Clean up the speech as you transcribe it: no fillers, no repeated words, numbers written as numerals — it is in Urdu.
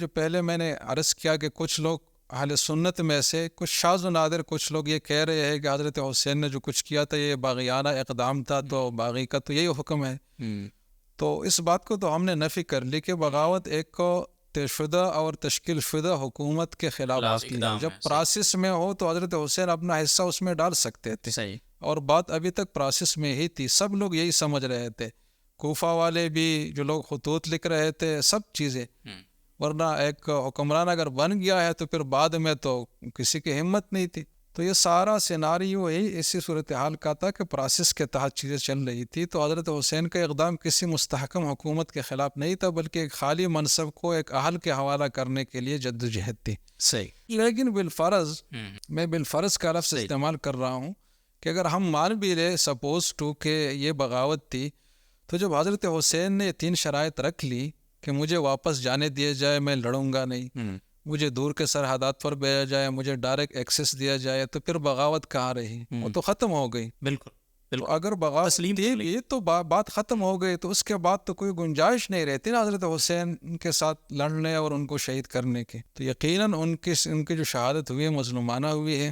جو پہلے میں نے عرض کیا کہ کچھ لوگ اہل سنت میں سے کچھ شاذ و نادر کچھ لوگ یہ کہہ رہے ہیں کہ حضرت حسین نے جو کچھ کیا تھا یہ باغیانہ اقدام تھا، تو باغی کا تو یہی حکم ہے. تو اس بات کو تو ہم نے نفی کر لی کہ بغاوت ایک طے شدہ اور تشکیل شدہ حکومت کے خلاف ہوتی ہے. جب پراسس میں ہو تو حضرت حسین اپنا حصہ اس میں ڈال سکتے تھے. صحیح. اور بات ابھی تک پراسس میں ہی تھی، سب لوگ یہی سمجھ رہے تھے، کوفہ والے بھی، جو لوگ خطوط لکھ رہے تھے، سب چیزیں. ورنہ ایک حکمران اگر بن گیا ہے تو پھر بعد میں تو کسی کی ہمت نہیں تھی. تو یہ سارا سیناریو یہی اسی صورتحال کا تھا کہ پراسس کے تحت چیزیں چل رہی تھی. تو حضرت حسین کا اقدام کسی مستحکم حکومت کے خلاف نہیں تھا، بلکہ ایک خالی منصب کو ایک اہل کے حوالہ کرنے کے لیے جدوجہد تھی. صحیح. لیکن بالفرض، میں بالفرض کا لفظ استعمال کر رہا ہوں، کہ اگر ہم مان بھی لیں سپوز ٹو کہ یہ بغاوت تھی، تو جب حضرت حسین نے 3 شرائط رکھ لی کہ مجھے واپس جانے دیا جائے، میں لڑوں گا نہیں، مجھے دور کے سرحدات پر بھیجا جائے، مجھے ڈائریکٹ ایکسیس دیا جائے، تو پھر بغاوت کہاں رہی؟ وہ تو ختم ہو گئی. بالکل. تو اگر بغاوت تھی تو بات ختم ہو گئی، تو اس کے بعد تو کوئی گنجائش نہیں رہتی نا حضرت حسین کے ساتھ لڑنے اور ان کو شہید کرنے کی. تو یقیناً ان کی جو شہادت ہوئی ہے مظلومانہ ہوئی ہے.